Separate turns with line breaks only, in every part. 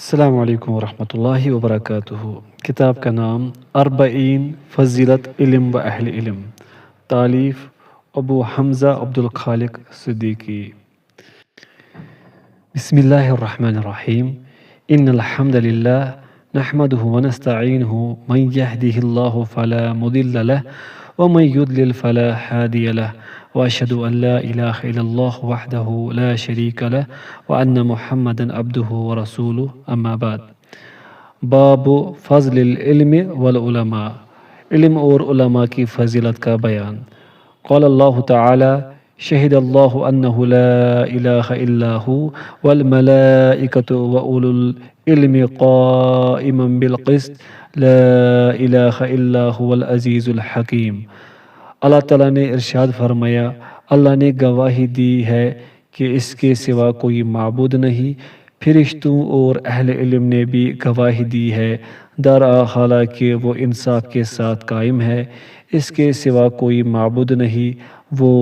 السلام علیکم ورحمۃ اللہ وبرکاتہ۔ کتاب کا نام اربعین فضیلت علم و اہل علم، تالیف ابو حمزہ عبدالخالق صدیقی۔ بسم اللہ الرحمن الرحیم۔ ان الحمد للہ نحمده ونستعینه من يهده الله فلا مضل له ومن يضلل فلا هادي له واشهد ان لا اله الا الله وحده لا شريك له وان محمدا عبده ورسوله اما بعد۔ باب فضل العلم والعلماء، علم اور علماء کی فضیلت کا بیان۔ قال اللہ تعالی شہد اللہ انہ لا الہ الا ہو والملائکۃ واولو العلم قائما بالقسط لا الہ الا هو العزیز الحکیم۔ اللہ تعالیٰ نے ارشاد فرمایا، اللہ نے گواہی دی ہے کہ اس کے سوا کوئی معبود نہیں، فرشتوں اور اہل علم نے بھی گواہی دی ہے، حالانکہ وہ انصاف کے ساتھ قائم ہے، اس کے سوا کوئی معبود نہیں، وہ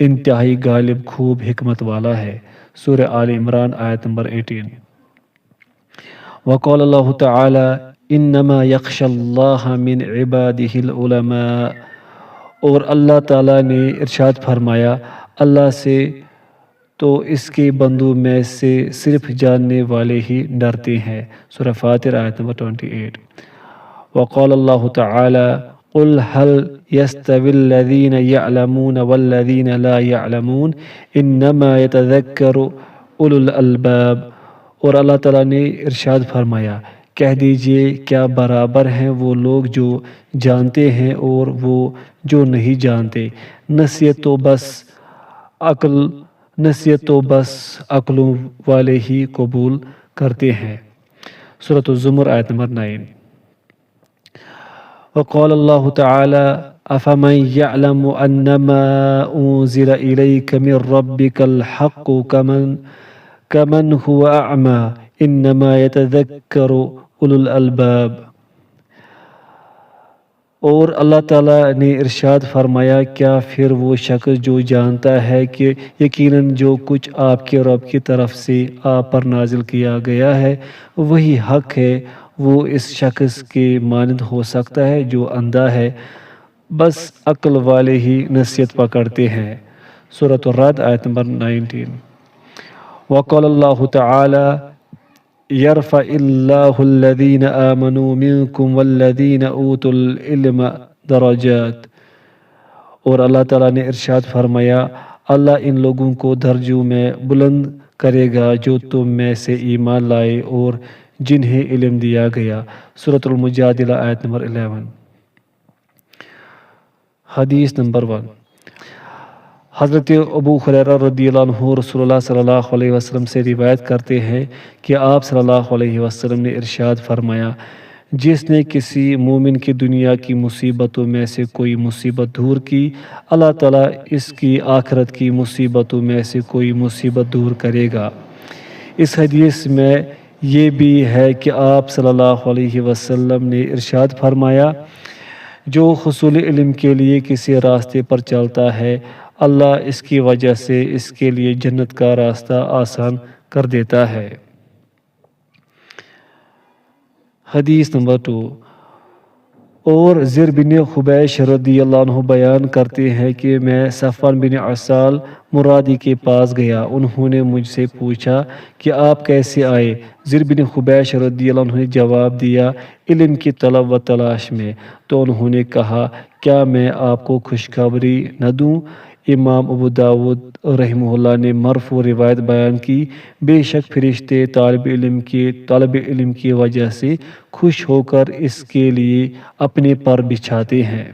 انتہائی غالب خوب حکمت والا ہے۔ سورہ آل عمران آیت نمبر 18۔ وقال اللہ تعالی انما یخشی اللہ من عبادہ العلماء، اور اللہ تعالیٰ نے ارشاد فرمایا، اللہ سے تو اس کے بندوں میں سے صرف جاننے والے ہی ڈرتے ہیں۔ سورہ فاطر آیت نمبر 28۔ وقال اللہ تعالی قل هل يستوي الذين يعلمون والذين لا يعلمون انما يتذكر اولو الالباب، اور اللہ تعالیٰ نے ارشاد فرمایا، کہہ دیجئے کیا برابر ہیں وہ لوگ جو جانتے ہیں اور وہ جو نہیں جانتے، نصیحت تو بس عقلوں والے ہی قبول کرتے ہیں۔ سورۃ الزمر آیت نمبر 9۔ وقال اللہ تعالی افمن یعلم انما انزل الیک من ربک الحق کمن هو اعمی انما یتذکر اولو الالباب، اور اللہ تعالیٰ نے ارشاد فرمایا، کیا پھر وہ شخص جو جانتا ہے کہ یقیناً جو کچھ آپ کے رب کی طرف سے آپ پر نازل کیا گیا ہے وہی حق ہے، وہ اس شخص کے مانند ہو سکتا ہے جو اندھا ہے، بس عقل والے ہی نصیحت پکڑتے ہیں۔ سورۃ الرعد آیت نمبر 19۔ وقال اللہ تعالی یرفع اللہ الذین آمنوا منکم والذین اوتوا العلم درجات، اور اللہ تعالیٰ نے ارشاد فرمایا، اللہ ان لوگوں کو درجوں میں بلند کرے گا جو تم میں سے ایمان لائے اور جنہیں علم دیا گیا۔ سورۃ المجادلہ آیت نمبر 11۔ حدیث نمبر 1۔ حضرت ابو ہریرہ رضی اللہ عنہ رسول اللہ صلی اللہ علیہ وسلم سے روایت کرتے ہیں کہ آپ صلی اللہ علیہ وسلم نے ارشاد فرمایا، جس نے کسی مومن کی دنیا کی مصیبتوں میں سے کوئی مصیبت دور کی، اللہ تعالیٰ اس کی آخرت کی مصیبتوں میں سے کوئی مصیبت دور کرے گا۔ اس حدیث میں یہ بھی ہے کہ آپ صلی اللہ علیہ وسلم نے ارشاد فرمایا، جو حصول علم کے لیے کسی راستے پر چلتا ہے، اللہ اس کی وجہ سے اس کے لیے جنت کا راستہ آسان کر دیتا ہے۔ حدیث نمبر 2۔ اور زر بن حبیش رضی اللہ عنہ بیان کرتے ہیں کہ میں صفوان بن عسال مرادی کے پاس گیا، انہوں نے مجھ سے پوچھا کہ آپ کیسے آئے؟ زر بن حبیش رضی اللہ عنہ نے جواب دیا، علم کی طلب و تلاش میں۔ تو انہوں نے کہا، کیا میں آپ کو خوشخبری نہ دوں؟ امام ابو داود رحمہ اللہ نے مرفوع روایت بیان کی، بے شک فرشتے طالب علم کی وجہ سے خوش ہو کر اس کے لیے اپنے پر بچھاتے ہیں۔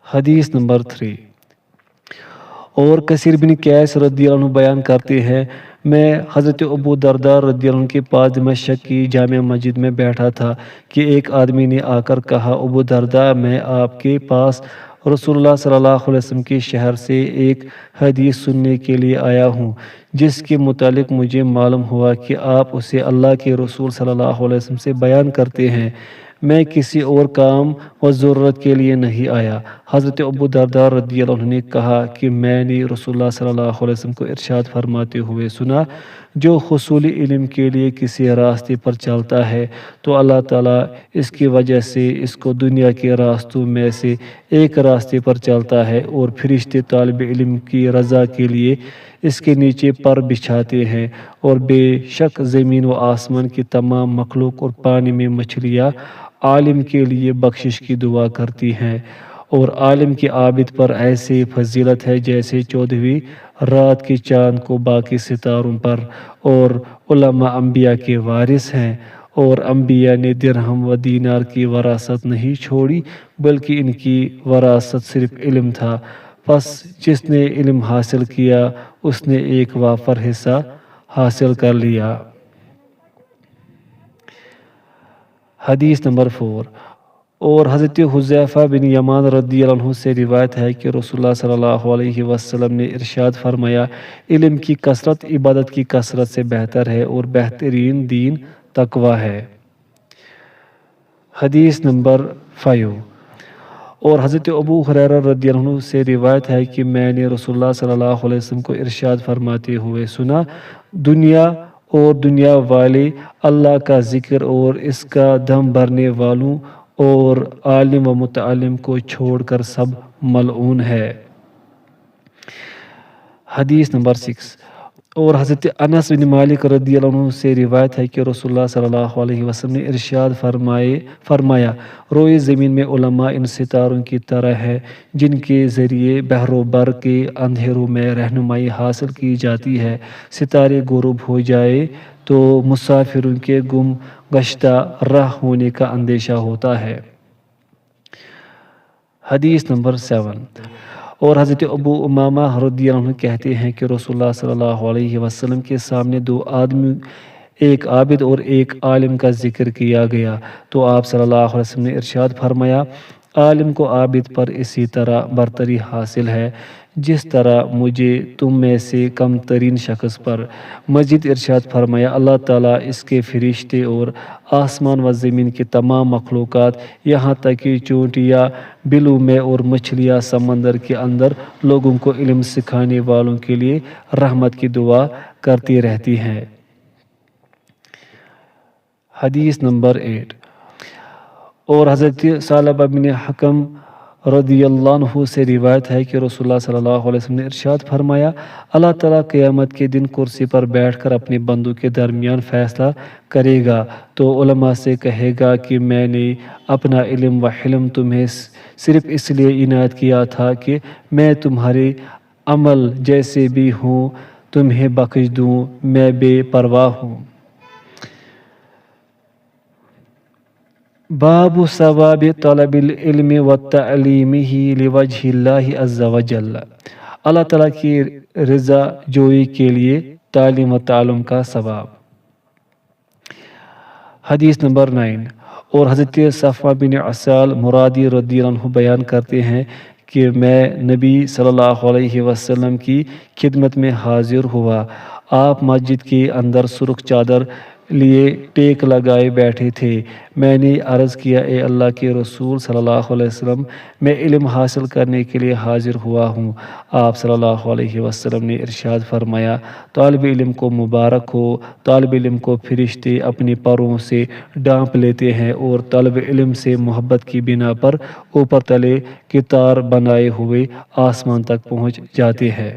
حدیث نمبر 3۔ اور کثیر بن قیس رضی اللہ عنہ بیان کرتے ہیں، میں حضرت ابو درداء رضی اللہ عنہ کے پاس دمشق کی جامع مسجد میں بیٹھا تھا کہ ایک آدمی نے آ کر کہا، ابو درداء، میں آپ کے پاس رسول اللہ صلی اللہ علیہ وسلم کے شہر سے ایک حدیث سننے کے لیے آیا ہوں، جس کے متعلق مجھے معلوم ہوا کہ آپ اسے اللہ کے رسول صلی اللہ علیہ وسلم سے بیان کرتے ہیں۔ میں کسی اور کام و ضرورت کے لیے نہیں آیا۔ حضرت ابو درداء رضی اللہ عنہ نے کہا کہ میں نے رسول اللہ صلی اللہ علیہ وسلم کو ارشاد فرماتے ہوئے سنا، جو حصول علم کے لیے کسی راستے پر چلتا ہے تو اللہ تعالیٰ اس کی وجہ سے اس کو دنیا کے راستوں میں سے ایک راستے پر چلتا ہے، اور فرشتے طالب علم کی رضا کے لیے اس کے نیچے پر بچھاتے ہیں، اور بے شک زمین و آسمان کی تمام مخلوق اور پانی میں مچھلیاں عالم کے لیے بخشش کی دعا کرتی ہیں، اور عالم کی عابد پر ایسی فضیلت ہے جیسے 14ویں رات کے چاند کو باقی ستاروں پر، اور علماء انبیاء کے وارث ہیں، اور انبیاء نے درہم و دینار کی وراثت نہیں چھوڑی بلکہ ان کی وراثت صرف علم تھا، پس جس نے علم حاصل کیا اس نے ایک وافر حصہ حاصل کر لیا۔ حدیث نمبر 4۔ اور حضرت حذیفہ بن یمان رضی اللہ عنہ سے روایت ہے کہ رسول اللہ صلی اللہ علیہ وسلم نے ارشاد فرمایا، علم کی کثرت عبادت کی کثرت سے بہتر ہے، اور بہترین دین تقوی ہے۔ حدیث نمبر 5۔ اور حضرت ابو ہریرہ رضی اللہ عنہ سے روایت ہے کہ میں نے رسول اللہ صلی اللہ علیہ وسلم کو ارشاد فرماتے ہوئے سنا، دنیا اور دنیا والے اللہ کا ذکر اور اس کا دم بھرنے والوں اور عالم و متعلم کو چھوڑ کر سب ملعون ہے۔ حدیث نمبر 6۔ اور حضرت انس بن مالک رضی اللہ عنہ سے روایت ہے کہ رسول اللہ صلی اللہ علیہ وسلم نے ارشاد فرمایا، روئے زمین میں علماء ان ستاروں کی طرح ہے جن کے ذریعے بحر و بر کے اندھیروں میں رہنمائی حاصل کی جاتی ہے۔ ستارے غروب ہو جائے تو مسافروں کے گم گشتہ راہ ہونے کا اندیشہ ہوتا ہے۔ حدیث نمبر 7۔ اور حضرت ابو امامہ رضی اللہ عنہ کہتے ہیں کہ رسول اللہ صلی اللہ علیہ وسلم کے سامنے دو آدمی، ایک عابد اور ایک عالم کا ذکر کیا گیا، تو آپ صلی اللہ علیہ وسلم نے ارشاد فرمایا، عالم کو عابد پر اسی طرح برتری حاصل ہے جس طرح مجھے تم میں سے کم ترین شخص پر۔ مزید ارشاد فرمایا، اللہ تعالیٰ، اس کے فرشتے اور آسمان و زمین کی تمام مخلوقات، یہاں تک کہ چونٹیاں بلوں میں اور مچھلیاں سمندر کے اندر لوگوں کو علم سکھانے والوں کے لیے رحمت کی دعا کرتی رہتی ہیں۔ حدیث نمبر 8۔ اور حضرت ثعلبہ بن حکم رضی اللہ عنہ سے روایت ہے کہ رسول اللہ صلی اللہ علیہ وسلم نے ارشاد فرمایا، اللہ تعالیٰ قیامت کے دن کرسی پر بیٹھ کر اپنے بندوں کے درمیان فیصلہ کرے گا، تو علماء سے کہے گا کہ میں نے اپنا علم و حلم تمہیں صرف اس لیے عنایت کیا تھا کہ میں تمہارے عمل جیسے بھی ہوں تمہیں بخش دوں، میں بے پرواہ ہوں۔ باب ثواب طلب العلم وتعلیمہ لوجہ اللہ عز وجل، اللہ تعالیٰ کی رضا جوئی کے لیے تعلیم و تعلم کا ثواب۔ حدیث نمبر 9۔ اور حضرت صفوہ بن عسال مرادی رضی اللہ عنہ بیان کرتے ہیں کہ میں نبی صلی اللہ علیہ وسلم کی خدمت میں حاضر ہوا، آپ مسجد کے اندر سرخ چادر لیے ٹیک لگائے بیٹھے تھے۔ میں نے عرض کیا، اے اللہ کے رسول صلی اللہ علیہ وسلم، میں علم حاصل کرنے کے لیے حاضر ہوا ہوں۔ آپ صلی اللہ علیہ وسلم نے ارشاد فرمایا، طالب علم کو مبارک ہو، طالب علم کو فرشتے اپنے پروں سے ڈانپ لیتے ہیں اور طالب علم سے محبت کی بنا پر اوپر تلے کی تار بنائے ہوئے آسمان تک پہنچ جاتے ہیں۔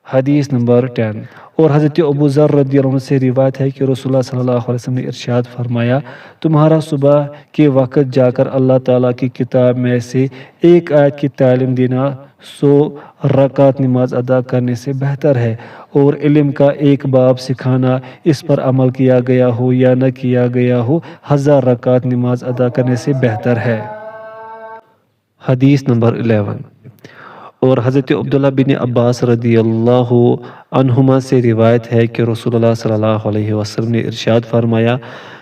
حدیث نمبر 10۔ اور حضرت ابو ذر رضی اللہ عنہ سے روایت ہے کہ رسول اللہ صلی اللہ علیہ وسلم نے ارشاد فرمایا، تمہارا صبح کے وقت جا کر اللہ تعالیٰ کی کتاب میں سے ایک آیت کی تعلیم دینا 100 رکعت نماز ادا کرنے سے بہتر ہے، اور علم کا ایک باب سکھانا، اس پر عمل کیا گیا ہو یا نہ کیا گیا ہو، 1000 رکعت نماز ادا کرنے سے بہتر ہے۔ حدیث نمبر 11۔ اور حضرت عبداللہ بن عباس رضی اللہ عنہما سے روایت ہے کہ رسول اللہ صلی اللہ علیہ وسلم نے ارشاد فرمایا،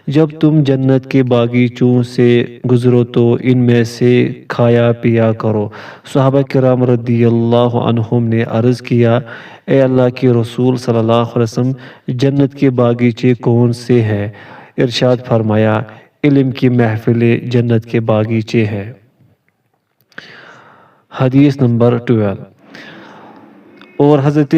جب تم جنت کے باغیچوں سے گزرو تو ان میں سے کھایا پیا کرو۔ صحابہ کرام رضی اللہ عنہم نے عرض کیا، اے اللہ کے رسول صلی اللہ علیہ وسلم، جنت کے باغیچے کون سے ہیں؟ ارشاد فرمایا، علم کی محفلیں جنت کے باغیچے ہیں۔ حدیث نمبر 12۔ اور حضرت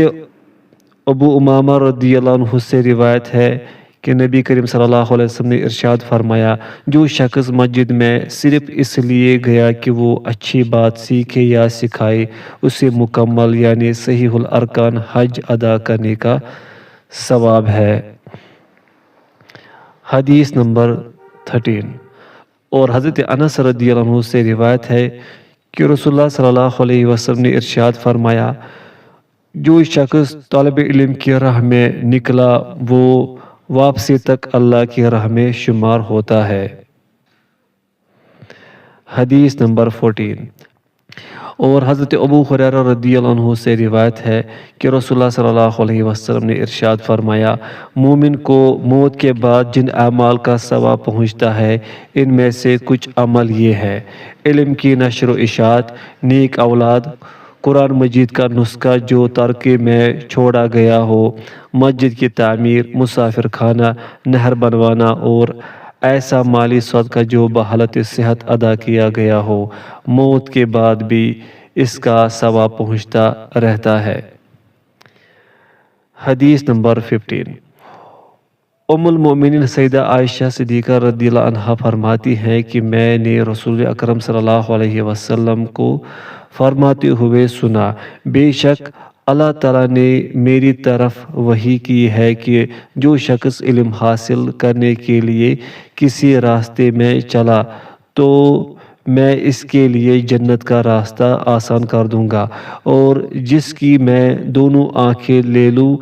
ابو امامہ رضی اللہ عنہ سے روایت ہے کہ نبی کریم صلی اللہ علیہ وسلم نے ارشاد فرمایا، جو شخص مسجد میں صرف اس لیے گیا کہ وہ اچھی بات سیکھے یا سکھائے، اسے مکمل یعنی صحیح الارکان حج ادا کرنے کا ثواب ہے۔ حدیث نمبر 13۔ اور حضرت انس رضی اللہ عنہ سے روایت ہے کہ رسول اللہ صلی اللہ علیہ وسلم نے ارشاد فرمایا، جو شخص طالب علم کی راہ میں نکلا وہ واپسی تک اللہ کی راہ میں شمار ہوتا ہے۔ حدیث نمبر 14۔ اور حضرت ابو ہریرہ رضی اللہ عنہ سے روایت ہے کہ رسول اللہ صلی اللہ علیہ وسلم نے ارشاد فرمایا، مومن کو موت کے بعد جن اعمال کا ثواب پہنچتا ہے ان میں سے کچھ عمل یہ ہے: علم کی نشر و اشاعت، نیک اولاد، قرآن مجید کا نسخہ جو ترکے میں چھوڑا گیا ہو، مسجد کی تعمیر، مسافر خانہ، نہر بنوانا اور ایسا مالی صدقہ جو بحالت صحت ادا کیا گیا ہو، موت کے بعد بھی اس کا ثواب پہنچتا رہتا ہے۔ حدیث نمبر 15۔ ام المؤمنین سیدہ عائشہ صدیقہ رضی اللہ عنہا فرماتی ہیں کہ میں نے رسول اکرم صلی اللہ علیہ وسلم کو فرماتے ہوئے سنا، بے شک اللہ تعالیٰ نے میری طرف وحی کی ہے کہ جو شخص علم حاصل کرنے کے لیے کسی راستے میں چلا تو میں اس کے لیے جنت کا راستہ آسان کر دوں گا، اور جس کی میں دونوں آنکھیں لے لوں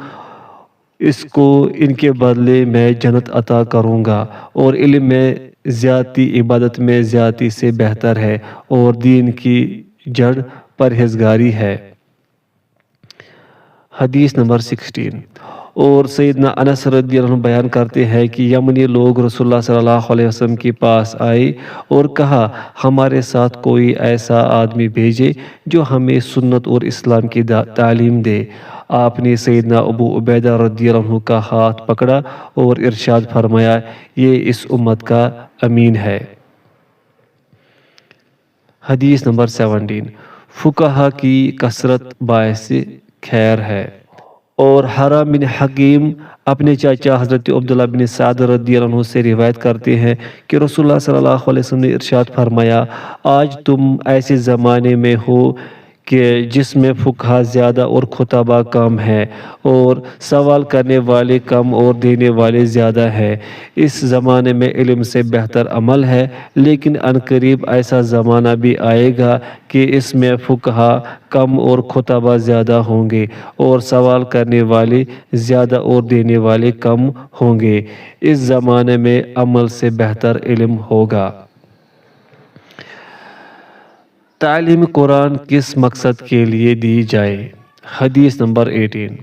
اس کو ان کے بدلے میں جنت عطا کروں گا، اور علم میں زیادتی عبادت میں زیادتی سے بہتر ہے، اور دین کی جڑ پرہیزگاری ہے۔ حدیث نمبر 16۔ اور سیدنا انس رضی اللہ عنہ بیان کرتے ہیں کہ یمنی لوگ رسول اللہ صلی اللہ علیہ وسلم کے پاس آئے اور کہا، ہمارے ساتھ کوئی ایسا آدمی بھیجے جو ہمیں سنت اور اسلام کی تعلیم دے۔ آپ نے سیدنا ابو عبیدہ رضی اللہ عنہ کا ہاتھ پکڑا اور ارشاد فرمایا، یہ اس امت کا امین ہے۔ حدیث نمبر 17۔ فقہا کی کثرت باعث خیر ہے۔ اور حرام بن حکیم اپنے چاچا حضرت عبداللہ بن سعد رضی اللہ عنہ سے روایت کرتے ہیں کہ رسول اللہ صلی اللہ علیہ وسلم نے ارشاد فرمایا، آج تم ایسے زمانے میں ہو کہ جس میں فقہا زیادہ اور خطباء کم ہیں، اور سوال کرنے والے کم اور دینے والے زیادہ ہیں۔ اس زمانے میں علم سے بہتر عمل ہے، لیکن عنقریب ایسا زمانہ بھی آئے گا کہ اس میں فقہا کم اور خطباء زیادہ ہوں گے، اور سوال کرنے والے زیادہ اور دینے والے کم ہوں گے۔ اس زمانے میں عمل سے بہتر علم ہوگا۔ تعلیم قرآن کس مقصد کے لیے دی جائے؟ حدیث نمبر 18۔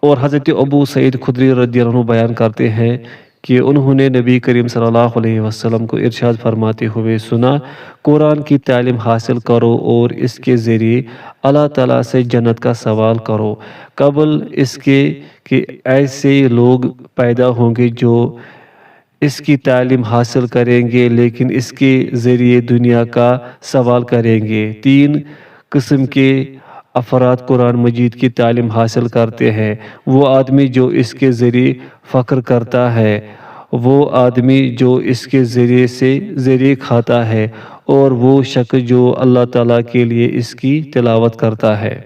اور حضرت ابو سعید خدری رضی اللہ عنہ بیان کرتے ہیں کہ انہوں نے نبی کریم صلی اللہ علیہ وسلم کو ارشاد فرماتے ہوئے سنا، قرآن کی تعلیم حاصل کرو اور اس کے ذریعے اللہ تعالیٰ سے جنت کا سوال کرو، قبل اس کے کہ ایسے لوگ پیدا ہوں گے جو اس کی تعلیم حاصل کریں گے لیکن اس کے ذریعے دنیا کا سوال کریں گے۔ 3 قسم کے افراد قرآن مجید کی تعلیم حاصل کرتے ہیں: وہ آدمی جو اس کے ذریعے فخر کرتا ہے، وہ آدمی جو اس کے ذریعے کھاتا ہے، اور وہ شخص جو اللہ تعالیٰ کے لیے اس کی تلاوت کرتا ہے۔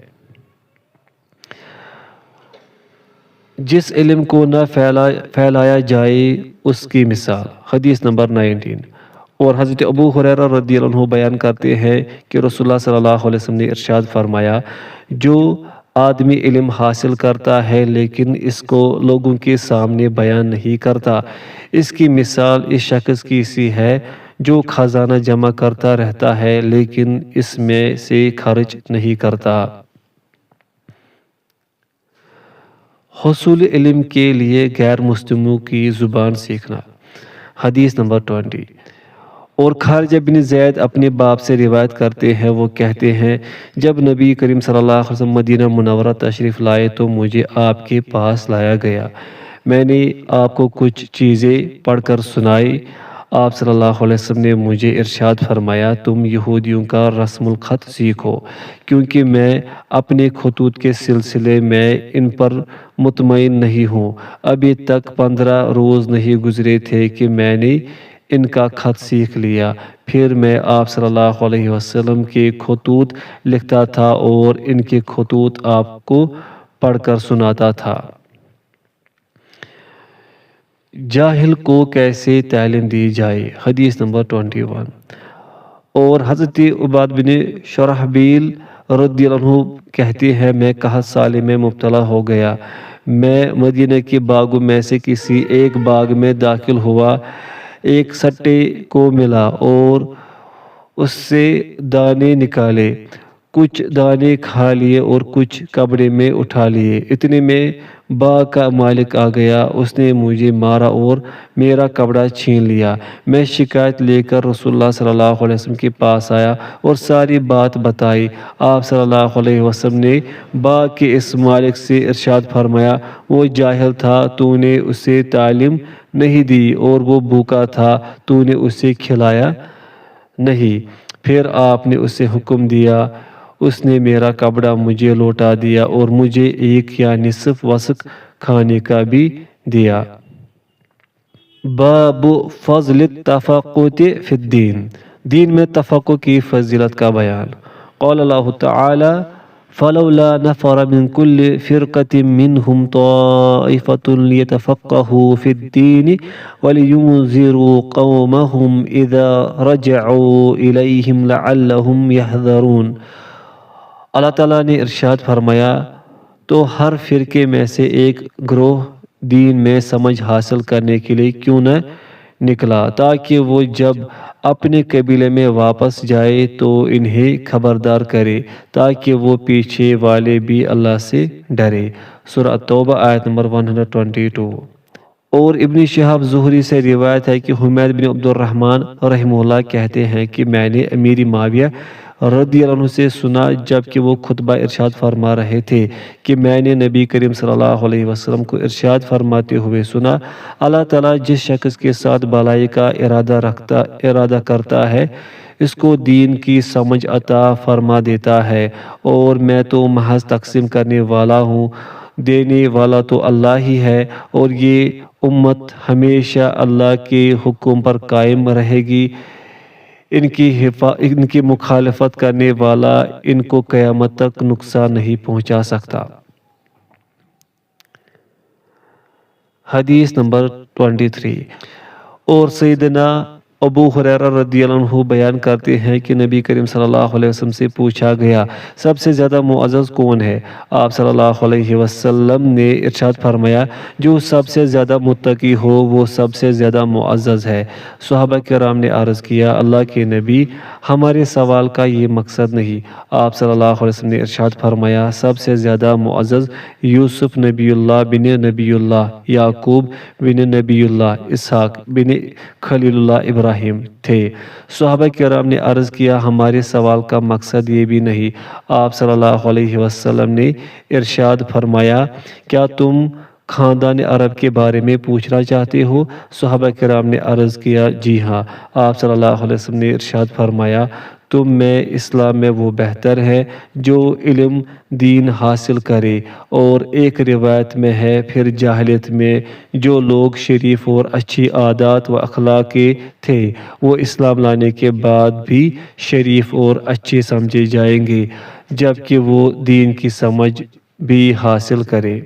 جس علم کو نہ پھیلایا جائے اس کی مثال۔ حدیث نمبر 19۔ اور حضرت ابو ہریرہ رضی اللہ عنہ بیان کرتے ہیں کہ رسول اللہ صلی اللہ علیہ وسلم نے ارشاد فرمایا، جو آدمی علم حاصل کرتا ہے لیکن اس کو لوگوں کے سامنے بیان نہیں کرتا، اس کی مثال اس شخص کی سی ہے جو خزانہ جمع کرتا رہتا ہے لیکن اس میں سے خرچ نہیں کرتا۔ حصول علم کے لیے غیر مسلموں کی زبان سیکھنا۔ حدیث نمبر 20۔ اور خارجہ بن زید اپنے باپ سے روایت کرتے ہیں، وہ کہتے ہیں، جب نبی کریم صلی اللہ علیہ وسلم مدینہ منورہ تشریف لائے تو مجھے آپ کے پاس لایا گیا، میں نے آپ کو کچھ چیزیں پڑھ کر سنائی، آپ صلی اللہ علیہ وسلم نے مجھے ارشاد فرمایا تم یہودیوں کا رسم الخط سیکھو کیونکہ میں اپنے خطوط کے سلسلے میں ان پر مطمئن نہیں ہوں۔ ابھی تک 15 روز نہیں گزرے تھے کہ میں نے ان کا خط سیکھ لیا۔ پھر میں آپ صلی اللہ علیہ وسلم کے خطوط لکھتا تھا اور ان کے خطوط آپ کو پڑھ کر سناتا تھا۔ جاہل کو کیسے تعلیم دی جائے؟ حدیث نمبر 21۔ اور حضرت عباد بن شرحبیل رضی اللہ عنہ کہتے ہیں میں قحط سالی میں مبتلا ہو گیا۔ میں مدینہ کے باغوں میں سے کسی ایک باغ میں داخل ہوا، ایک سٹے کو ملا اور اس سے دانے نکالے، کچھ دانے کھا لیے اور کچھ کپڑے میں اٹھا لیے۔ اتنے میں باغ کا مالک آ گیا، اس نے مجھے مارا اور میرا کپڑا چھین لیا۔ میں شکایت لے کر رسول اللہ صلی اللہ علیہ وسلم کے پاس آیا اور ساری بات بتائی۔ آپ صلی اللہ علیہ وسلم نے باغ کے اس مالک سے ارشاد فرمایا وہ جاہل تھا، تو نے اسے تعلیم نہیں دی، اور وہ بھوکا تھا، تو نے اسے کھلایا نہیں۔ پھر آپ نے اسے حکم دیا، اس نے میرا کپڑا مجھے لوٹا دیا اور مجھے 1 یا نصف وسق کھانے کا بھی دیا۔ باب فضل التفقہ فی الدین، دین میں تفقہ کی فضیلت کا بیان۔ قال اللہ تعالی فلولا نفر من كل فرقة منهم طائفة ليتفقهوا في الدين ولينذروا قومهم إذا رجعوا إليهم لعلهم يحذرون۔ اللہ تعالیٰ نے ارشاد فرمایا تو ہر فرقے میں سے ایک گروہ دین میں سمجھ حاصل کرنے کے لیے کیوں نہ نکلا تاکہ وہ جب اپنے قبیلے میں واپس جائے تو انہیں خبردار کرے تاکہ وہ پیچھے والے بھی اللہ سے ڈرے۔ سورہ توبہ آیت نمبر 122۔ اور ابن شہاب زہری سے روایت ہے کہ حمید بن عبد الرحمن رحمہ اللہ کہتے ہیں کہ میں نے امیر معاویہ رضی اللہ عنہ سے سنا جبکہ وہ خطبہ ارشاد فرما رہے تھے کہ میں نے نبی کریم صلی اللہ علیہ وسلم کو ارشاد فرماتے ہوئے سنا اللہ تعالیٰ جس شخص کے ساتھ بھلائی کا ارادہ کرتا ہے اس کو دین کی سمجھ عطا فرما دیتا ہے، اور میں تو محض تقسیم کرنے والا ہوں، دینے والا تو اللہ ہی ہے، اور یہ امت ہمیشہ اللہ کے حکم پر قائم رہے گی۔ ان کی مخالفت کرنے والا ان کو قیامت تک نقصان نہیں پہنچا سکتا۔ حدیث نمبر 23۔ اور سیدنا ابو ہریرہ رضی اللہ عنہ بیان کرتے ہیں کہ نبی کریم صلی اللہ علیہ وسلم سے پوچھا گیا سب سے زیادہ معزز کون ہے؟ آپ صلی اللہ علیہ وسلم نے ارشاد فرمایا جو سب سے زیادہ متقی ہو وہ سب سے زیادہ معزز ہے۔ صحابہ کرام نے عرض کیا اللہ کے نبی ہمارے سوال کا یہ مقصد نہیں۔ آپ صلی اللہ علیہ وسلم نے ارشاد فرمایا سب سے زیادہ معزز یوسف نبی اللہ بن نبی اللہ، یعقوب بن نبی اللہ، اسحاق بن خلیل اللہ ابراہیم تھے۔ صحابہ کرام نے عرض کیا ہمارے سوال کا مقصد یہ بھی نہیں۔ آپ صلی اللہ علیہ وسلم نے ارشاد فرمایا کیا تم خاندان عرب کے بارے میں پوچھنا چاہتے ہو؟ صحابہ کرام نے عرض کیا جی ہاں۔ آپ صلی اللہ علیہ وسلم نے ارشاد فرمایا تم میں اسلام میں وہ بہتر ہے جو علم دین حاصل کرے، اور ایک روایت میں ہے پھر جاہلیت میں جو لوگ شریف اور اچھی عادات و اخلاق کے تھے وہ اسلام لانے کے بعد بھی شریف اور اچھے سمجھے جائیں گے جبکہ وہ دین کی سمجھ بھی حاصل کرے۔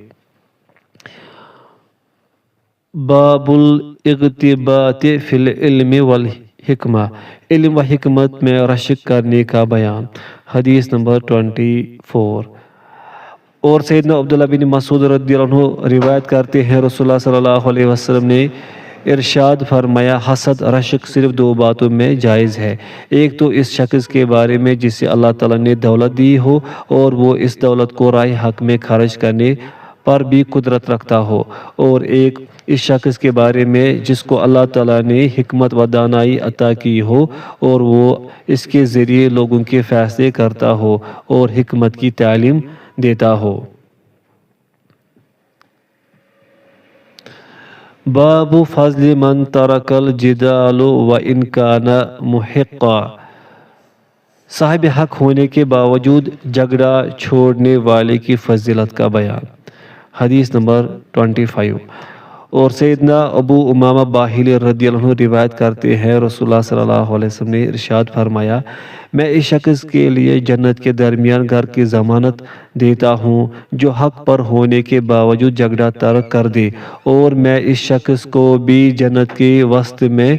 باب الاغتباط فی العلم والحکمہ، علم و حکمت میں رشک کرنے کا بیان۔ حدیث نمبر 24۔ اور سیدنا عبداللہ بن مسعود رضی اللہ عنہ روایت کرتے ہیں رسول اللہ صلی اللہ علیہ وسلم نے ارشاد فرمایا حسد رشک صرف 2 باتوں میں جائز ہے، ایک تو اس شخص کے بارے میں جسے اللہ تعالیٰ نے دولت دی ہو اور وہ اس دولت کو راہ حق میں خرچ کرنے پر بھی قدرت رکھتا ہو، اور ایک اس شخص کے بارے میں جس کو اللہ تعالیٰ نے حکمت و دانائی عطا کی ہو اور وہ اس کے ذریعے لوگوں کے فیصلے کرتا ہو اور حکمت کی تعلیم دیتا ہو۔ باب فضل من ترک الجدال و ان کان محقا، صاحب حق ہونے کے باوجود جھگڑا چھوڑنے والے کی فضیلت کا بیان۔ حدیث نمبر 25۔ اور سیدنا ابو امامہ باہلی رضی اللہ عنہ روایت کرتے ہیں، رسول اللہ صلی اللہ علیہ وسلم نے ارشاد فرمایا، میں اس شخص کے لیے جنت کے درمیان گھر کی ضمانت دیتا ہوں جو حق پر ہونے کے باوجود جھگڑا ترک کر دے، اور میں اس شخص کو بھی جنت کے وسط میں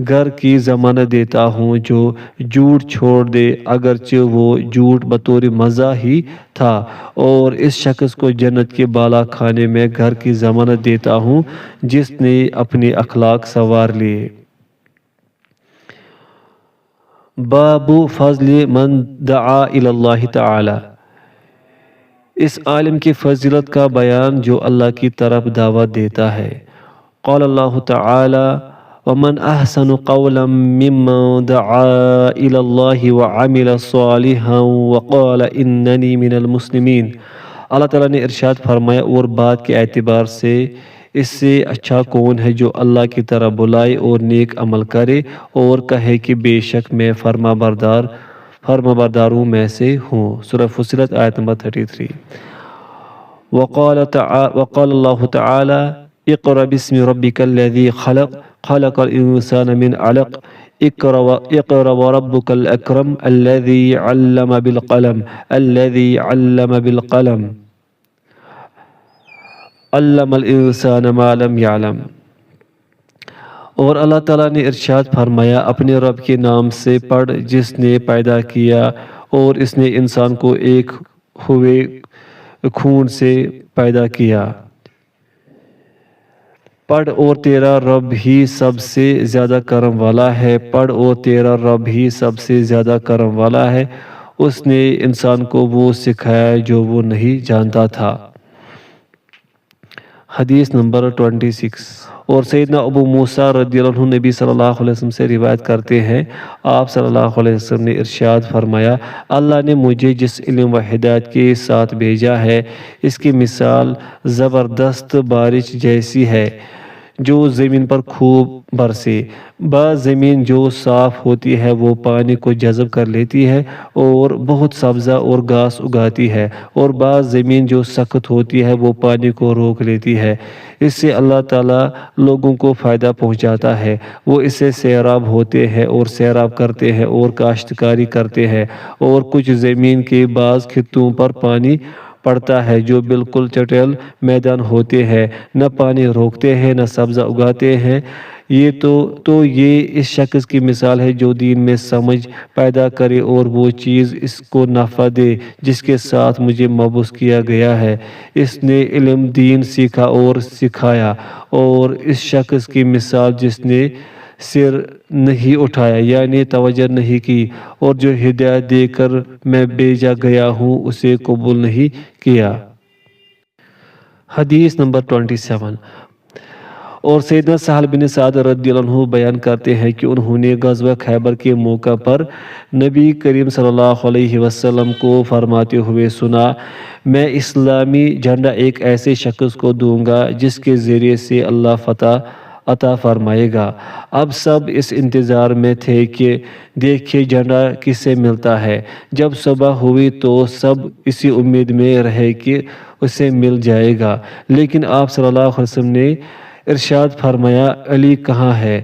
گھر کی ضمانت دیتا ہوں جو جھوٹ چھوڑ دے اگرچہ وہ جھوٹ بطور مزاح ہی تھا، اور اس شخص کو جنت کے بالا خانے میں گھر کی ضمانت دیتا ہوں جس نے اپنے اخلاق سنوار لیے۔ باب فضل من دعا الی اللہ تعالی، اس عالم کی فضیلت کا بیان جو اللہ کی طرف دعوت دیتا ہے۔ قال اللہ تعالی ومن احسن قولا ممن دعا الی اللہ وعمل صالحا وقال اننی من المسلمین، اللہ تعالیٰ نے ارشاد فرمایا، اور بات کے اعتبار سے اس سے اچھا کون ہے جو اللہ کی طرف بلائے اور نیک عمل کرے اور کہے کہ بے شک میں فرما برداروں میں سے ہوں۔ سورہ فصلت آیت نمبر 33۔ وقال اللہ تعالی اقرأ باسم ربک الذی خلق خلق الانسان من علق اقرأ وربک الاکرم الذی علم بالقلم الذی علم بالقلم علم الانسان ما لم يعلم۔ اور اللہ تعالیٰ نے ارشاد فرمایا، اپنے رب کے نام سے پڑھ جس نے پیدا کیا، اور اس نے انسان کو ایک ہوئے خون سے پیدا کیا۔ پڑھ اور تیرا رب ہی سب سے زیادہ کرم والا ہے، پڑھ اور تیرا رب ہی سب سے زیادہ کرم والا ہے، اس نے انسان کو وہ سکھایا جو وہ نہیں جانتا تھا۔ حدیث نمبر 26۔ اور سیدنا ابو موسیٰ رضی اللہ عنہ نبی صلی اللہ علیہ وسلم سے روایت کرتے ہیں، آپ صلی اللہ علیہ وسلم نے ارشاد فرمایا، اللہ نے مجھے جس علم و ہدایت کے ساتھ بھیجا ہے اس کی مثال زبردست بارش جیسی ہے جو زمین پر خوب برسے۔ بعض زمین جو صاف ہوتی ہے وہ پانی کو جذب کر لیتی ہے اور بہت سبزہ اور گھاس اگاتی ہے، اور بعض زمین جو سخت ہوتی ہے وہ پانی کو روک لیتی ہے۔ اس سے اللہ تعالیٰ لوگوں کو فائدہ پہنچاتا ہے، وہ اس سے سیراب ہوتے ہیں اور سیراب کرتے ہیں اور کاشتکاری کرتے ہیں، اور کچھ زمین کے بعض خطوں پر پانی پڑتا ہے جو بالکل چٹیل میدان ہوتے ہیں، نہ پانی روکتے ہیں نہ سبزہ اگاتے ہیں۔ یہ اس شخص کی مثال ہے جو دین میں سمجھ پیدا کرے اور وہ چیز اس کو نفع دے جس کے ساتھ مجھے مبعوث کیا گیا ہے۔ اس نے علم دین سیکھا اور سکھایا۔ اور اس شخص کی مثال جس نے سر نہیں اٹھایا یعنی توجہ نہیں کی، اور جو ہدایت دے کر میں بھیجا گیا ہوں اسے قبول نہیں کیا۔ حدیث نمبر 27۔ اور سیدنا سہل بن سعد رضی اللہ عنہ بیان کرتے ہیں کہ انہوں نے غزوہ خیبر کے موقع پر نبی کریم صلی اللہ علیہ وسلم کو فرماتے ہوئے سنا، میں اسلامی جھنڈا ایک ایسے شخص کو دوں گا جس کے ذریعے سے اللہ فتح عطا فرمائے گا۔ اب سب اس انتظار میں تھے کہ دیکھیں جھنڈا کس سے ملتا ہے۔ جب صبح ہوئی تو سب اسی امید میں رہے کہ اسے مل جائے گا، لیکن آپ صلی اللہ علیہ وسلم نے ارشاد فرمایا، علی کہاں ہے؟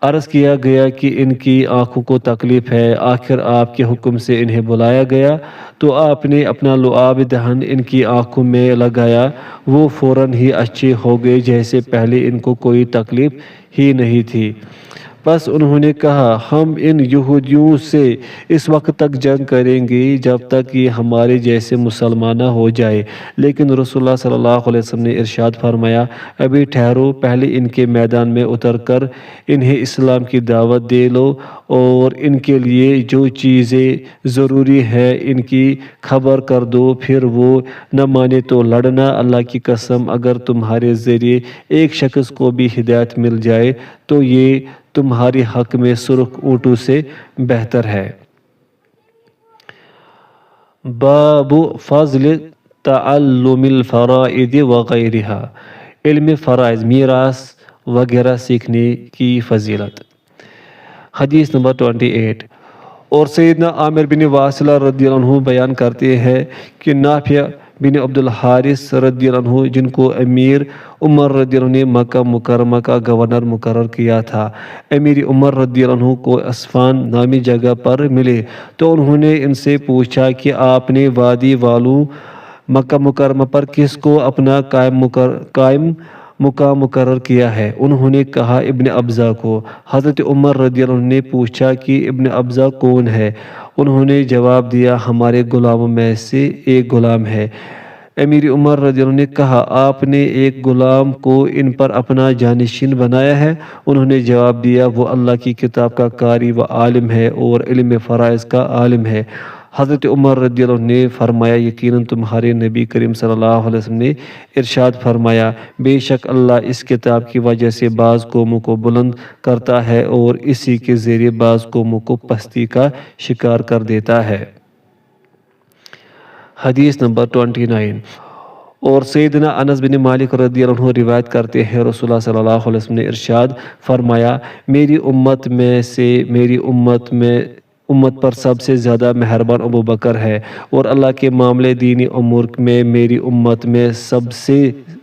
عرض کیا گیا کہ ان کی آنکھوں کو تکلیف ہے۔ آخر آپ کے حکم سے انہیں بلایا گیا تو آپ نے اپنا لعاب دہن ان کی آنکھوں میں لگایا، وہ فوراً ہی اچھے ہو گئے جیسے پہلے ان کو کوئی تکلیف ہی نہیں تھی۔ بس انہوں نے کہا، ہم ان یہودیوں سے اس وقت تک جنگ کریں گے جب تک یہ ہمارے جیسے مسلمان نہ ہو جائے، لیکن رسول اللہ صلی اللہ علیہ وسلم نے ارشاد فرمایا، ابھی ٹھہرو، پہلے ان کے میدان میں اتر کر انہیں اسلام کی دعوت دے لو اور ان کے لیے جو چیزیں ضروری ہے ان کی خبر کر دو، پھر وہ نہ مانے تو لڑنا۔ اللہ کی قسم اگر تمہارے ذریعے ایک شخص کو بھی ہدایت مل جائے تو یہ تمہاری حق میں سرخ اونٹوں سے بہتر ہے۔ باب فضل تعلم الفرائض وغیرها، علم فرائض میراث وغیرہ سیکھنے کی فضیلت۔ حدیث نمبر 28۔ اور سیدنا عامر بن واصلہ رضی اللہ عنہ بیان کرتے ہیں کہ نافع بن عبد الحارث رضی اللہ عنہ، جن کو امیر عمر رضی اللہ عنہ نے مکہ مکرمہ کا گورنر مقرر کیا تھا، امیر عمر رضی اللہ عنہ کو اسفان نامی جگہ پر ملے تو انہوں نے ان سے پوچھا کہ آپ نے وادی والوں مکہ مکرمہ پر کس کو اپنا قائم مقام مقرر کیا ہے؟ انہوں نے کہا ابن ابزا کو۔ حضرت عمر رضی اللہ عنہ نے پوچھا کہ ابن ابزا کون ہے؟ انہوں نے جواب دیا ہمارے غلاموں میں سے ایک غلام ہے۔ امیر عمر رضی اللہ عنہ نے کہا آپ نے ایک غلام کو ان پر اپنا جانشین بنایا ہے؟ انہوں نے جواب دیا وہ اللہ کی کتاب کا قاری و عالم ہے اور علم فرائض کا عالم ہے۔ حضرت عمر رضی اللہ عنہ نے فرمایا یقیناً تمہارے نبی کریم صلی اللہ علیہ وسلم نے ارشاد فرمایا بے شک اللہ اس کتاب کی وجہ سے بعض قوموں کو بلند کرتا ہے اور اسی کے ذریعے بعض قوموں کو پستی کا شکار کر دیتا ہے۔ حدیث نمبر 29۔ اور سیدنا انس بن مالک رضی اللہ عنہ روایت کرتے ہیں رسول اللہ صلی اللہ علیہ وسلم نے ارشاد فرمایا میری امت پر سب سے زیادہ مہربان ابو بکر ہے، اور اللہ کے معاملے دینی امور میں میری امت میں سب سے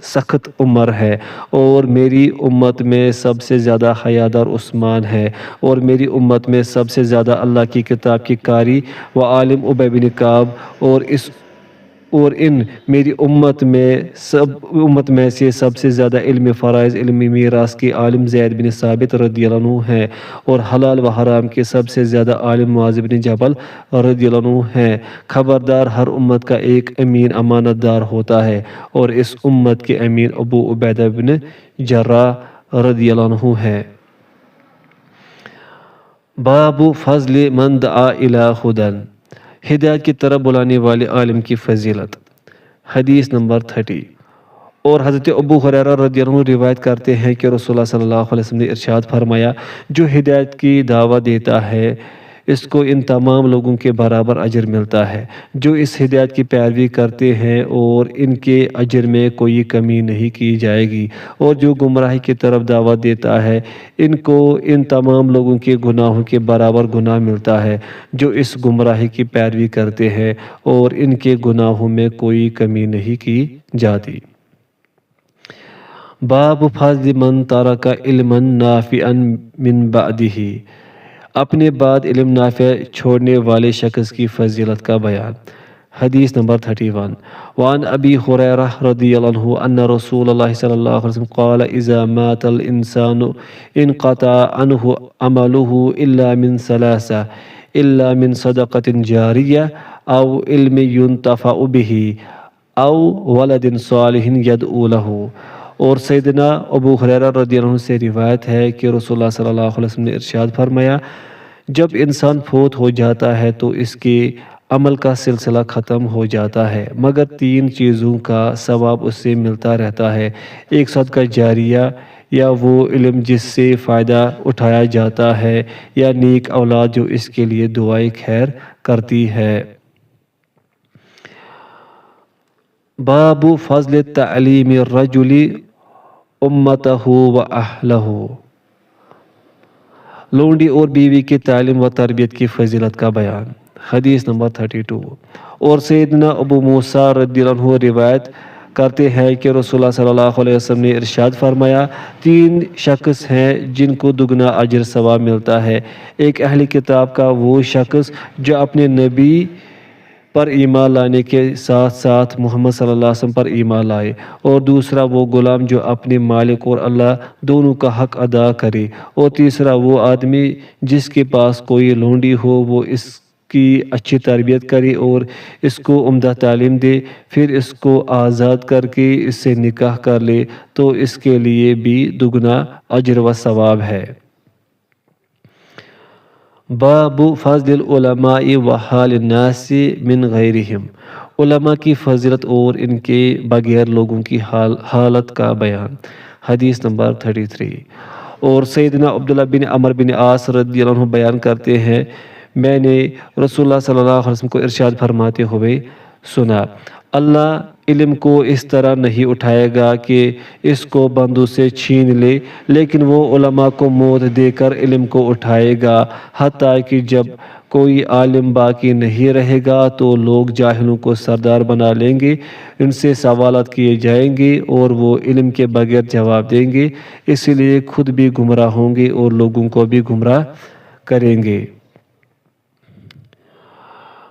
سخت عمر ہے، اور میری امت میں سب سے زیادہ حیادار عثمان ہے، اور میری امت میں سب سے زیادہ اللہ کی کتاب کی قاری و عالم ابی بن کعب، اور ان میری امت میں سے سب سے زیادہ علم فرائض علم میراث کے عالم زید بن ثابت رضی اللہ عنہ ہیں، اور حلال و حرام کے سب سے زیادہ عالم معاذ بن جبل رضی اللہ عنہ ہیں۔ خبردار ہر امت کا ایک امین امانت دار ہوتا ہے، اور اس امت کے امین ابو عبیدہ بن جراح رضی اللہ عنہ ہیں۔ باب فضل من دعا الی ہدی، ہدایت کی طرف بلانے والے عالم کی فضیلت۔ حدیث نمبر 30۔ اور حضرت ابو ہریرہ رضی اللہ عنہ روایت کرتے ہیں کہ رسول اللہ صلی اللہ علیہ وسلم نے ارشاد فرمایا جو ہدایت کی دعوت دیتا ہے اس کو ان تمام لوگوں کے برابر اجر ملتا ہے جو اس ہدایت کی پیروی کرتے ہیں، اور ان کے اجر میں کوئی کمی نہیں کی جائے گی، اور جو گمراہی کی طرف دعوت دیتا ہے ان کو ان تمام لوگوں کے گناہوں کے برابر گناہ ملتا ہے جو اس گمراہی کی پیروی کرتے ہیں، اور ان کے گناہوں میں کوئی کمی نہیں کی جاتی۔ باب فضل من ترک علما نافعا من بعدہ، اپنے بعد علم نافع چھوڑنے والے شخص کی فضیلت کا بیان۔ حدیث نمبر 31۔ وعن ابی ہریرہ رضی اللہ عنہ ان رسول اللہ صلی اللہ علیہ وسلم قال اذا مات الانسان انقطع عنہ عمله الا من ثلاثہ، الا من صدقۃ جاریہ او علم ينتفع به او ولد صالح يدعو له۔ اور سیدنا ابو ہریرہ رضی اللہ عنہ سے روایت ہے کہ رسول اللہ صلی اللہ علیہ وسلم نے ارشاد فرمایا جب انسان فوت ہو جاتا ہے تو اس کے عمل کا سلسلہ ختم ہو جاتا ہے مگر تین چیزوں کا ثواب اس سے ملتا رہتا ہے، ایک صدقہ جاریہ یا وہ علم جس سے فائدہ اٹھایا جاتا ہے، یا نیک اولاد جو اس کے لیے دعائے خیر کرتی ہے۔ باب فضل تعلیم الرجل امتہ و اہلہ، لونڈی اور بیوی کی تعلیم و تربیت کی فضیلت کا بیان۔ حدیث نمبر 32۔ اور سیدنا ابو موسیٰ رضی اللہ عنہ روایت کرتے ہیں کہ رسول اللہ صلی اللہ علیہ وسلم نے ارشاد فرمایا تین شخص ہیں جن کو دگنا اجر ثواب ملتا ہے، ایک اہل کتاب کا وہ شخص جو اپنے نبی پر ایمان لانے کے ساتھ ساتھ محمد صلی اللہ علیہ وسلم پر ایمان لائے، اور دوسرا وہ غلام جو اپنے مالک اور اللہ دونوں کا حق ادا کرے، اور تیسرا وہ آدمی جس کے پاس کوئی لونڈی ہو وہ اس کی اچھی تربیت کرے اور اس کو عمدہ تعلیم دے، پھر اس کو آزاد کر کے اس سے نکاح کر لے تو اس کے لیے بھی دگنا اجر و ثواب ہے۔ باب فضل العلماء و حال الناس من غیرہم، علماء کی فضیلت اور ان کے بغیر لوگوں کی حالت کا بیان۔ حدیث نمبر 33۔ اور سیدنا عبداللہ بن عمر بن عاص رضی اللہ عنہ بیان کرتے ہیں میں نے رسول اللہ صلی اللہ علیہ وسلم کو ارشاد فرماتے ہوئے سنا اللہ علم کو اس طرح نہیں اٹھائے گا کہ اس کو بندوں سے چھین لے، لیکن وہ علماء کو موت دے کر علم کو اٹھائے گا، حتیٰ کہ جب کوئی عالم باقی نہیں رہے گا تو لوگ جاہلوں کو سردار بنا لیں گے، ان سے سوالات کیے جائیں گے اور وہ علم کے بغیر جواب دیں گے، اس لیے خود بھی گمراہ ہوں گے اور لوگوں کو بھی گمراہ کریں گے۔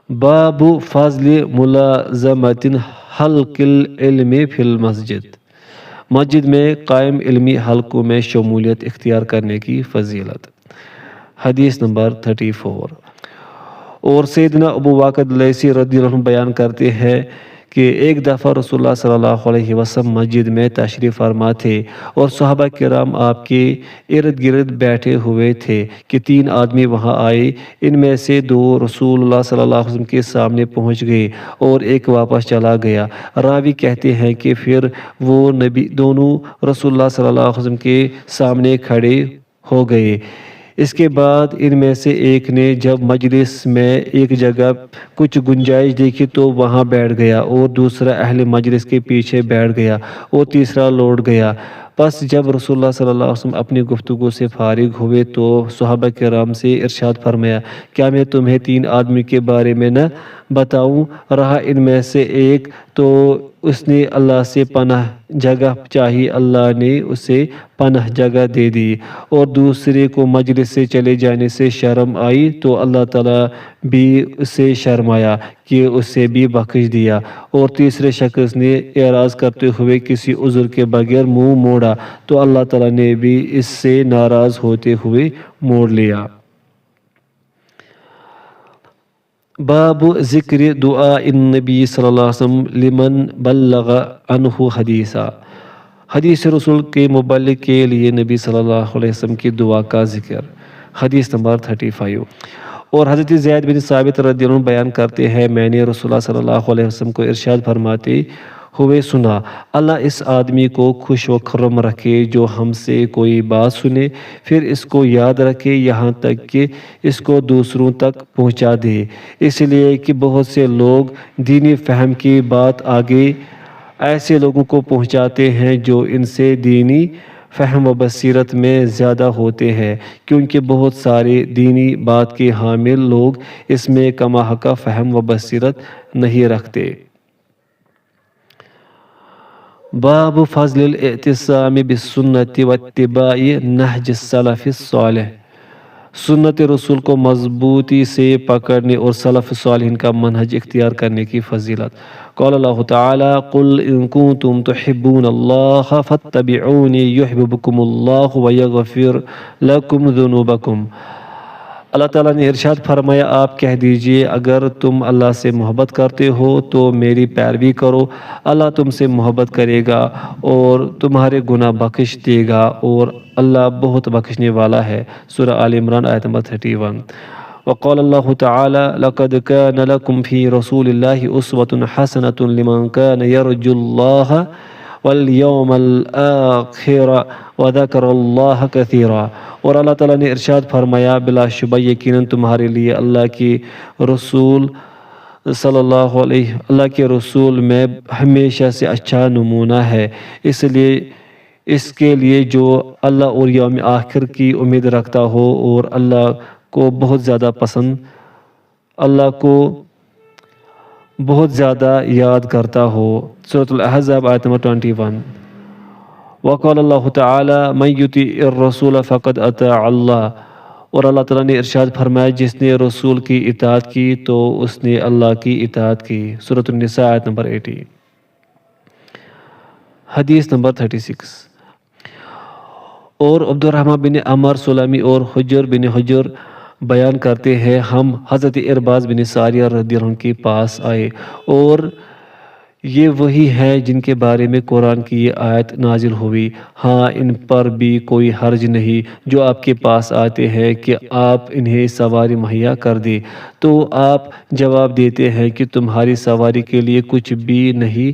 باب فضل ملازمت حلق العلم فی المسجد، مسجد میں قائم علمی حلقوں میں شمولیت اختیار کرنے کی فضیلت۔ حدیث نمبر 34۔ اور سیدنا ابو واقد لیثی رضی اللہ عنہ بیان کرتے ہیں کہ ایک دفعہ رسول اللہ صلی اللہ علیہ وسلم مسجد میں تشریف فرما تھے اور صحابہ کرام آپ کے ارد گرد بیٹھے ہوئے تھے کہ 3 آدمی وہاں آئے، ان میں سے 2 رسول اللہ صلی اللہ علیہ وسلم کے سامنے پہنچ گئے اور ایک واپس چلا گیا۔ راوی کہتے ہیں کہ پھر وہ دونوں رسول اللہ صلی اللہ علیہ وسلم کے سامنے کھڑے ہو گئے۔ اس کے بعد ان میں سے ایک نے جب مجلس میں ایک جگہ کچھ گنجائش دیکھی تو وہاں بیٹھ گیا، اور دوسرا اہل مجلس کے پیچھے بیٹھ گیا، اور تیسرا لوٹ گیا۔ پس جب رسول اللہ صلی اللہ علیہ وسلم اپنی گفتگو سے فارغ ہوئے تو صحابہ کرام سے ارشاد فرمایا، کیا میں تمہیں 3 آدمی کے بارے میں نہ بتاؤں؟ رہا ان میں سے ایک تو اس نے اللہ سے پناہ جگہ چاہی، اللہ نے اسے پناہ جگہ دے دی، اور دوسرے کو مجلس سے چلے جانے سے شرم آئی تو اللہ تعالیٰ بھی اسے شرمایا کہ اسے بھی بخش دیا، اور تیسرے شخص نے اعراض کرتے ہوئے کسی عذر کے بغیر منہ موڑا تو اللہ تعالیٰ نے بھی اس سے ناراض ہوتے ہوئے موڑ لیا۔ باب ذکر دعاء النبی صلی اللہ علیہ وسلم لمن بلغ عنہ حدیثا، حدیث رسول کے مبلغ کے لیے نبی صلی اللہ علیہ وسلم کی دعا کا ذکر۔ حدیث نمبر 35۔ اور حضرت زید بن ثابت رضی اللہ عنہ بیان کرتے ہیں، میں نے رسول اللہ صلی اللہ علیہ وسلم کو ارشاد فرماتے ہوئے سنا، اللہ اس آدمی کو خوش و خرم رکھے جو ہم سے کوئی بات سنے، پھر اس کو یاد رکھے یہاں تک کہ اس کو دوسروں تک پہنچا دے، اس لیے کہ بہت سے لوگ دینی فہم کی بات آگے ایسے لوگوں کو پہنچاتے ہیں جو ان سے دینی فہم و بصیرت میں زیادہ ہوتے ہیں، کیونکہ بہت سارے دینی بات کے حامل لوگ اس میں کما حق فہم و بصیرت نہیں رکھتے۔ باب فضل الاعتصام بالسنت واتباع نہج السلف الصالح، سنت رسول کو مضبوطی سے پکڑنے اور سلف صالحین کا منہج اختیار کرنے کی فضیلت۔ قال اللہ تعالی قل ان کنتم تحبون اللہ فاتبعونی یحببکم اللہ ویغفر لکم ذنوبکم، اللہ تعالیٰ نے ارشاد فرمایا، آپ کہہ دیجئے اگر تم اللہ سے محبت کرتے ہو تو میری پیروی کرو، اللہ تم سے محبت کرے گا اور تمہارے گناہ بخش دے گا، اور اللہ بہت بخشنے والا ہے۔ سورہ آل عمران آیت نمبر 31۔ وقال اللہ تعالی لقد كان لكم في رسول الله اسوة حسنة لمن كان يرجو الله والیوم الآخر وذکر اللہ کثیرا، اور اللہ تعالیٰ نے ارشاد فرمایا، بلا شبہ یقیناً تمہارے لیے اللہ کے رسول اللہ کے رسول میں ہمیشہ سے اچھا نمونہ ہے، اس لیے اس کے لیے جو اللہ اور یوم آخر کی امید رکھتا ہو اور اللہ کو بہت زیادہ پسند، اللہ کو بہت زیادہ یاد کرتا ہو۔ سورۃ الاحزاب آیت نمبر 21۔ وقال اللہ تعالی من یطیع الرسول فقد اطاع اللہ، اور اللہ تعالیٰ نے ارشاد فرمایا، جس نے رسول کی اطاعت کی تو اس نے اللہ کی اطاعت کی۔ سورۃ النساء آیت نمبر 80۔ حدیث نمبر 36۔ اور عبد الرحمن بن عمر سلمی اور حجر بن حجر بیان کرتے ہیں، ہم حضرت ارباز بن ساریہ رضی اللہ عنہ کے پاس آئے، اور یہ وہی ہیں جن کے بارے میں قرآن کی یہ آیت نازل ہوئی، ہاں ان پر بھی کوئی حرج نہیں جو آپ کے پاس آتے ہیں کہ آپ انہیں سواری مہیا کر دیں، تو آپ جواب دیتے ہیں کہ تمہاری سواری کے لیے کچھ بھی نہیں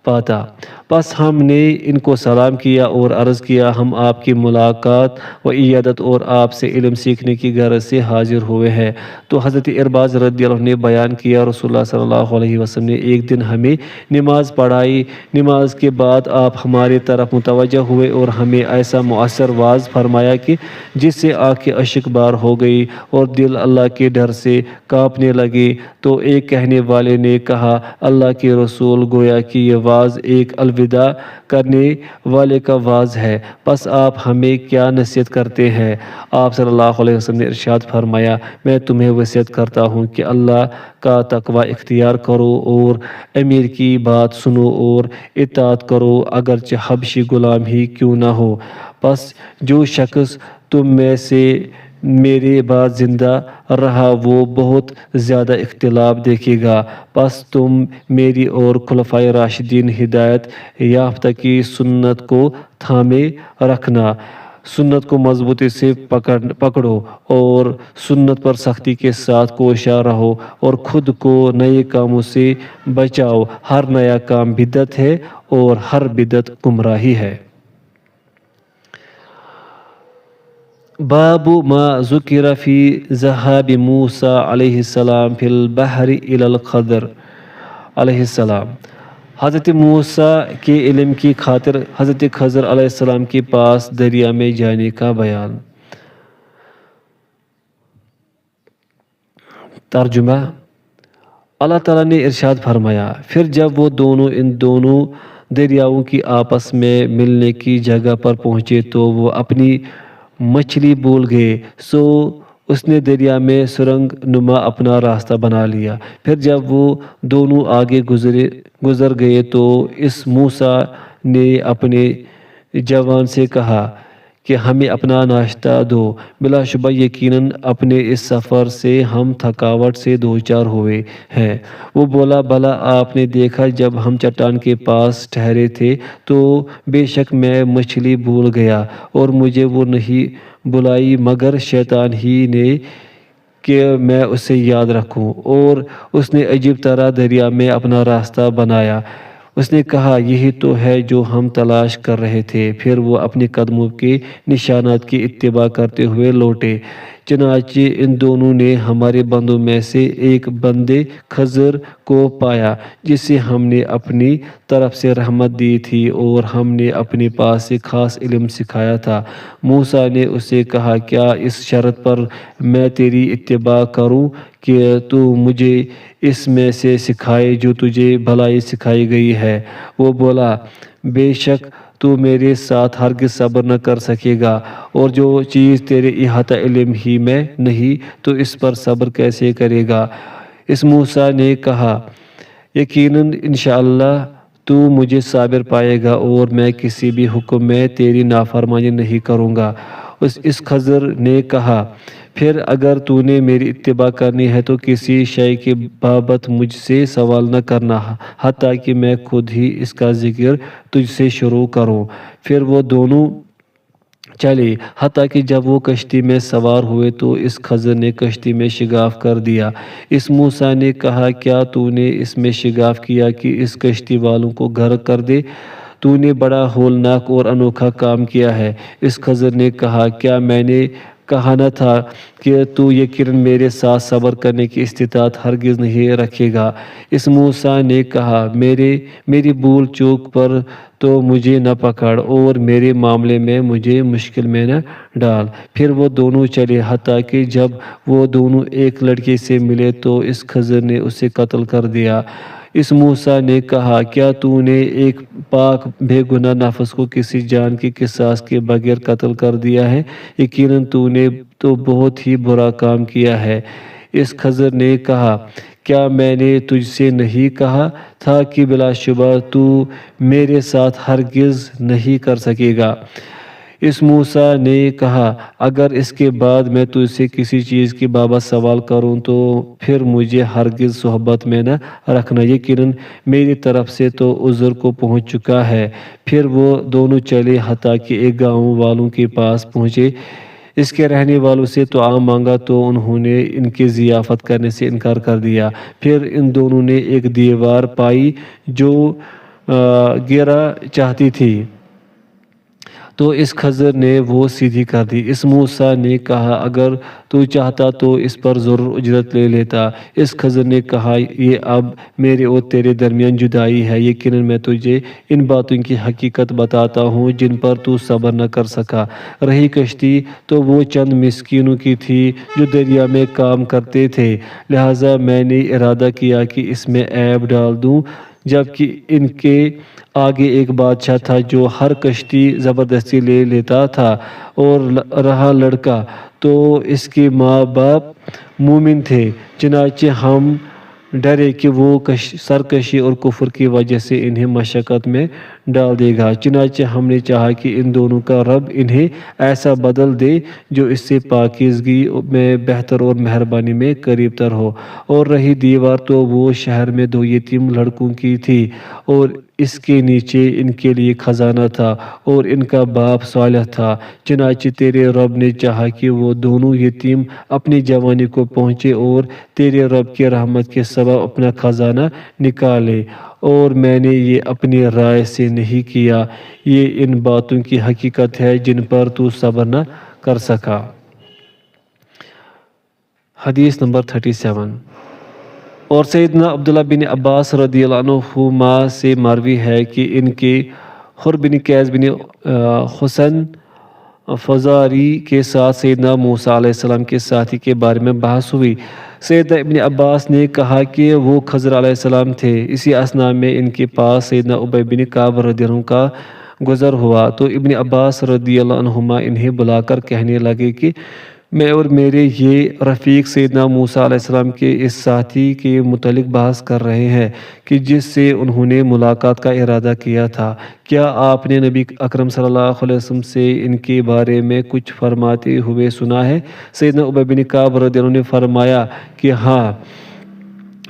پاتا۔ بس ہم نے ان کو سلام کیا اور عرض کیا ہم آپ کی ملاقات و عیادت اور آپ سے علم سیکھنے کی غرض سے حاضر ہوئے ہیں۔ تو حضرت ارباز رضی اللہ عنہ نے بیان کیا رسول اللہ صلی اللہ علیہ وسلم نے ایک دن ہمیں نماز پڑھائی، نماز کے بعد آپ ہماری طرف متوجہ ہوئے اور ہمیں ایسا مؤثر واعظ فرمایا کہ جس سے آنکھیں اشک بار ہو گئی اور دل اللہ کے ڈر سے کانپنے لگے۔ تو ایک کہنے والے نے کہا اللہ کے رسول گویا کہ یہ واعظ ایک الوداع کرنے والے کا واعظ ہے، بس آپ ہمیں کیا نصیحت کرتے ہیں؟ آپ صلی اللہ علیہ وسلم نے ارشاد فرمایا میں تمہیں وصیت کرتا ہوں کہ اللہ کا تقوی اختیار کرو اور امیر کی بات سنو اور اطاعت کرو اگرچہ حبشی غلام ہی کیوں نہ ہو۔ بس جو شخص تم میں سے میرے بعد زندہ رہا وہ بہت زیادہ اختلاف دیکھے گا، بس تم میری اور خلفائے راشدین ہدایت یافتہ کی سنت کو تھامے رکھنا، سنت کو مضبوطی سے پکڑو اور سنت پر سختی کے ساتھ کوشاں رہو اور خود کو نئے کاموں سے بچاؤ۔ ہر نیا کام بدعت ہے اور ہر بدعت گمراہی ہے۔ باب ما ذکر فی ذہاب موسیٰ علیہ السلام فی البحر الی الخضر علیہ السلام۔ حضرت موسیٰ کے علم کی خاطر حضرت خضر علیہ السلام کے پاس دریا میں جانے کا بیان۔ ترجمہ: اللہ تعالیٰ نے ارشاد فرمایا پھر جب وہ دونوں ان دونوں دریاؤں کی آپس میں ملنے کی جگہ پر پہنچے تو وہ اپنی مچھلی بھول گئے، سو اس نے دریا میں سرنگ نما اپنا راستہ بنا لیا۔ پھر جب وہ دونوں آگے گزر گئے تو اس موسیٰ نے اپنے جوان سے کہا کہ ہمیں اپنا ناشتہ دو، بلا شبہ یقیناً اپنے اس سفر سے ہم تھکاوٹ سے دوچار ہوئے ہیں۔ وہ بولا بھلا آپ نے دیکھا جب ہم چٹان کے پاس ٹھہرے تھے تو بے شک میں مچھلی بھول گیا اور مجھے وہ نہیں بلائی مگر شیطان ہی نے کہ میں اسے یاد رکھوں، اور اس نے عجیب طرح دریا میں اپنا راستہ بنایا۔ اس نے کہا یہی تو ہے جو ہم تلاش کر رہے تھے، پھر وہ اپنے قدموں کے نشانات کی اتباع کرتے ہوئے لوٹے۔ چنانچہ ان دونوں نے ہمارے بندوں میں سے ایک بندے خضر کو پایا جسے ہم نے اپنی طرف سے رحمت دی تھی اور ہم نے اپنے پاس سے خاص علم سکھایا تھا۔ موسیٰ نے اسے کہا کیا اس شرط پر میں تیری اتباع کروں کہ تو مجھے اس میں سے سکھائے جو تجھے بھلائی سکھائی گئی ہے؟ وہ بولا بے شک تو میرے ساتھ ہرگز صبر نہ کر سکے گا، اور جو چیز تیرے احاطہ علم ہی میں نہیں تو اس پر صبر کیسے کرے گا؟ اس موسیٰ نے کہا یقیناً انشاءاللہ تو مجھے صابر پائے گا اور میں کسی بھی حکم میں تیری نافرمانی نہیں کروں گا۔ اس خضر نے کہا پھر اگر تو نے میری اتباع کرنی ہے تو کسی شے کے بابت مجھ سے سوال نہ کرنا حتیٰ کہ میں خود ہی اس کا ذکر تجھ سے شروع کروں۔ پھر وہ دونوں چلے حتیٰ کہ جب وہ کشتی میں سوار ہوئے تو اس خضر نے کشتی میں شگاف کر دیا۔ اس موسیٰ نے کہا کیا تو نے اس میں شگاف کیا کہ اس کشتی والوں کو غرق کر دے؟ تو نے بڑا ہولناک اور انوکھا کام کیا ہے۔ اس خضر نے کہا کیا میں نے کہا نہ تھا کہ تو یقیناً میرے ساتھ صبر کرنے کی استطاعت ہرگز نہیں رکھے گا؟ اس موسیٰ نے کہا میری بھول چوک پر تو مجھے نہ پکڑ اور میرے معاملے میں مجھے مشکل میں نہ ڈال۔ پھر وہ دونوں چلے حتیٰ کہ جب وہ دونوں ایک لڑکے سے ملے تو اس خضر نے اسے قتل کر دیا۔ اس موسیٰ نے کہا کیا تو نے ایک پاک بے گناہ نفس کو کسی جان کی قصاص کے بغیر قتل کر دیا ہے؟ یقیناً تو نے تو بہت ہی برا کام کیا ہے۔ اس خضر نے کہا کیا میں نے تجھ سے نہیں کہا تھا کہ بلا شبہ تو میرے ساتھ ہرگز نہیں کر سکے گا؟ اس موسیٰ نے کہا اگر اس کے بعد میں تجھ سے کسی چیز کی بابت سوال کروں تو پھر مجھے ہرگز صحبت میں نہ رکھنا، یقیناً میری طرف سے تو عذر کو پہنچ چکا ہے۔ پھر وہ دونوں چلے حتیٰ کہ ایک گاؤں والوں کے پاس پہنچے۔ اس کے رہنے والوں سے طعام مانگا تو انہوں نے ان کی ضیافت کرنے سے انکار کر دیا۔ پھر ان دونوں نے ایک دیوار پائی جو گیرا چاہتی تھی تو اس خضر نے وہ سیدھی کر دی۔ اس موسیٰ نے کہا اگر تو چاہتا تو اس پر ضرور اجرت لے لیتا۔ اس خضر نے کہا یہ اب میرے اور تیرے درمیان جدائی ہے، یقیناً میں تجھے ان باتوں کی حقیقت بتاتا ہوں جن پر تو صبر نہ کر سکا۔ رہی کشتی تو وہ چند مسکینوں کی تھی جو دریا میں کام کرتے تھے، لہٰذا میں نے ارادہ کیا کہ اس میں عیب ڈال دوں، جبکہ ان کے آگے ایک بادشاہ تھا جو ہر کشتی زبردستی لے لیتا تھا، اور رہا لڑکا تو اس کے ماں باپ مومن تھے، چنانچہ ہم ڈرے کہ وہ سرکشی اور کفر کی وجہ سے انہیں مشقت میں ڈال دے گا، چنانچہ ہم نے چاہا کہ ان دونوں کا رب انہیں ایسا بدل دے جو اس سے پاکیزگی میں بہتر اور مہربانی میں قریب تر ہو۔ اور رہی دیوار تو وہ شہر میں 2 یتیم لڑکوں کی تھی، اور اس کے نیچے ان کے لیے خزانہ تھا، اور ان کا باپ صالح تھا، چنانچہ تیرے رب نے چاہا کہ وہ دونوں یتیم اپنی جوانی کو پہنچے اور تیرے رب کی رحمت کے سبب اپنا خزانہ نکالے، اور میں نے یہ اپنی رائے سے نہیں کیا۔ یہ ان باتوں کی حقیقت ہے جن پر تو صبر نہ کر سکا۔ حدیث نمبر 37۔ اور سیدنا عبداللہ بن عباس رضی اللہ عنہما سے مروی ہے کہ ان کے حر بن قیس بن حسن فزاری کے ساتھ سیدنا موسیٰ علیہ السلام کے ساتھی کے بارے میں بحث ہوئی۔ سیدنا ابن عباس نے کہا کہ وہ خضر علیہ السلام تھے۔ اسی اثناء میں ان کے پاس سیدنا ابی بن کعب رضی اللہ عنہ کا گزر ہوا تو ابن عباس رضی اللہ عنہما انہیں بلا کر کہنے لگے کہ میں اور میرے یہ رفیق سیدنا موسیٰ علیہ السلام کے اس ساتھی کے متعلق بحث کر رہے ہیں کہ جس سے انہوں نے ملاقات کا ارادہ کیا تھا۔ کیا آپ نے نبی اکرم صلی اللہ علیہ وسلم سے ان کے بارے میں کچھ فرماتے ہوئے سنا ہے؟ سیدنا ابی بن کعب رضی اللہ عنہ نے فرمایا کہ ہاں،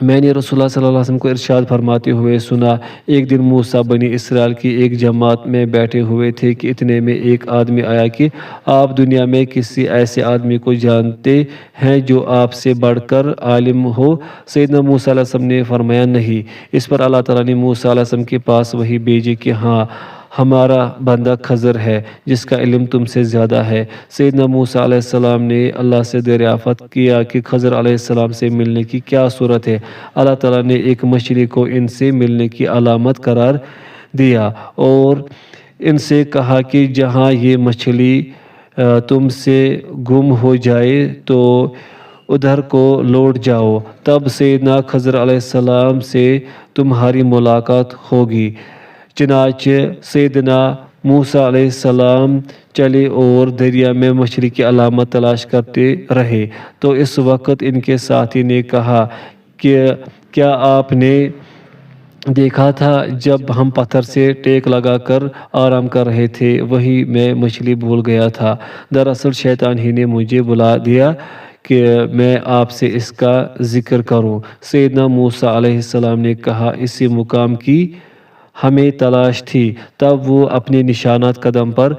میں نے رسول اللہ صلی اللہ علیہ وسلم کو ارشاد فرماتے ہوئے سنا۔ ایک دن موسیٰ بنی اسرائیل کی ایک جماعت میں بیٹھے ہوئے تھے کہ اتنے میں ایک آدمی آیا کہ آپ دنیا میں کسی ایسے آدمی کو جانتے ہیں جو آپ سے بڑھ کر عالم ہو؟ سیدنا موسیٰ علیہ السلام نے فرمایا نہیں۔ اس پر اللہ تعالیٰ نے موسیٰ علیہ السلام کے پاس وحی بھیجی کہ ہاں، ہمارا بندہ خضر ہے جس کا علم تم سے زیادہ ہے۔ سیدنا موسیٰ علیہ السلام نے اللہ سے دریافت کیا کہ خضر علیہ السلام سے ملنے کی کیا صورت ہے؟ اللہ تعالیٰ نے ایک مچھلی کو ان سے ملنے کی علامت قرار دیا اور ان سے کہا کہ جہاں یہ مچھلی تم سے گم ہو جائے تو ادھر کو لوٹ جاؤ، تب سیدنا خضر علیہ السلام سے تمہاری ملاقات ہوگی۔ چنانچہ سیدنا موسیٰ علیہ السلام چلے اور دریا میں مچھلی کی علامت تلاش کرتے رہے تو اس وقت ان کے ساتھی نے کہا کہ کیا آپ نے دیکھا تھا جب ہم پتھر سے ٹیک لگا کر آرام کر رہے تھے وہیں میں مچھلی بھول گیا تھا۔ دراصل شیطان ہی نے مجھے بلا دیا کہ میں آپ سے اس کا ذکر کروں۔ سیدنا موسیٰ علیہ السلام نے کہا اسی مقام کی ہمیں تلاش تھی۔ تب وہ اپنے نشانات قدم پر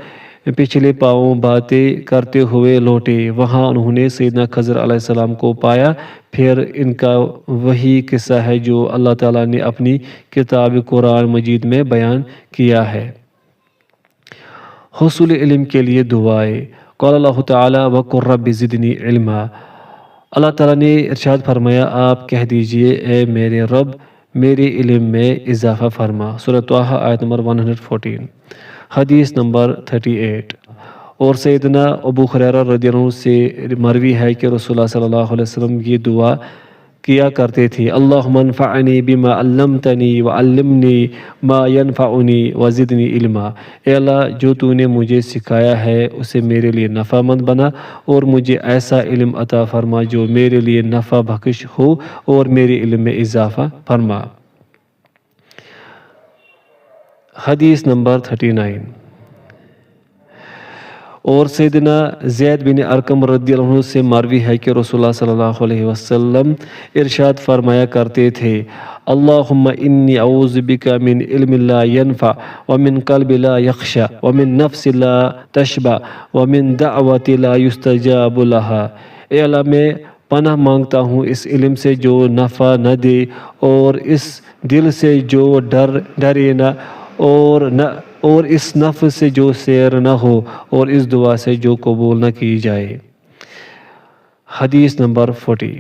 پچھلے پاؤں باتیں کرتے ہوئے لوٹے، وہاں انہوں نے سیدنا خضر علیہ السلام کو پایا۔ پھر ان کا وہی قصہ ہے جو اللہ تعالیٰ نے اپنی کتاب قرآن مجید میں بیان کیا ہے۔ حصول علم کے لیے دعائیں۔ قال اللہ تعالیٰ وَقُلْ رَبِّ زِدْنِی عِلْمًا۔ اللہ تعالیٰ نے ارشاد فرمایا آپ کہہ دیجئے اے میرے رب میرے علم میں اضافہ فرما۔ سورۃ طٰہٰ آیت نمبر 114۔ حدیث نمبر 38۔ اور سیدنا ابو ہریرہ رضی اللہ عنہ سے مروی ہے کہ رسول اللہ صلی اللہ علیہ وسلم یہ دعا کیا کرتے تھے اللہم انفعنی بما علمتنی وعلمنی ما ینفعنی وزدنی علما۔ اے اللہ جو تو نے مجھے سکھایا ہے اسے میرے لیے نفع مند بنا اور مجھے ایسا علم عطا فرما جو میرے لیے نفع بخش ہو اور میرے علم میں اضافہ فرما۔ حدیث نمبر 39۔ اور سیدنا زید بن ارقم رضی اللہ عنہ سے مروی ہے کہ رسول اللہ صلی اللہ علیہ وسلم ارشاد فرمایا کرتے تھے اللہم انی اعوذ بک من علم لا ینفع ومن قلب لا یخشع ومن نفس لا تشبع ومن دعوت لا یستجاب لہا۔ اے اللہ میں پناہ مانگتا ہوں اس علم سے جو نفع نہ دے، اور اس دل سے جو ڈرے نہ، اور اس نفس سے جو سیر نہ ہو، اور اس دعا سے جو قبول نہ کی جائے۔ حدیث نمبر 40۔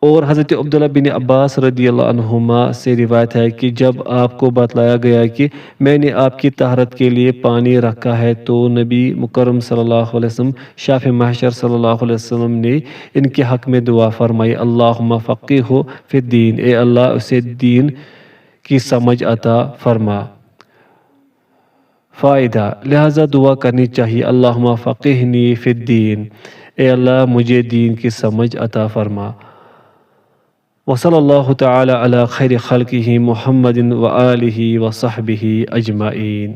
اور حضرت عبداللہ بن عباس رضی اللہ عنہما سے روایت ہے کہ جب آپ کو بتلایا گیا کہ میں نے آپ کی طہارت کے لیے پانی رکھا ہے، تو نبی مکرم صلی اللہ علیہ وسلم شافع محشر صلی اللہ علیہ وسلم نے ان کے حق میں دعا فرمائی، اللہم فقہہ فی الدین، اے اللہ اسے دین کی سمجھ عطا فرما۔ فائدہ: لہذا دعا کرنی چاہیے، اللہم فقہنی فی الدین، اے اللہ مجھے دین کی سمجھ عطا فرما۔ وصلی اللہ تعالی علی خیر خلقہ محمد وآلہ وصحبہ اجمعین۔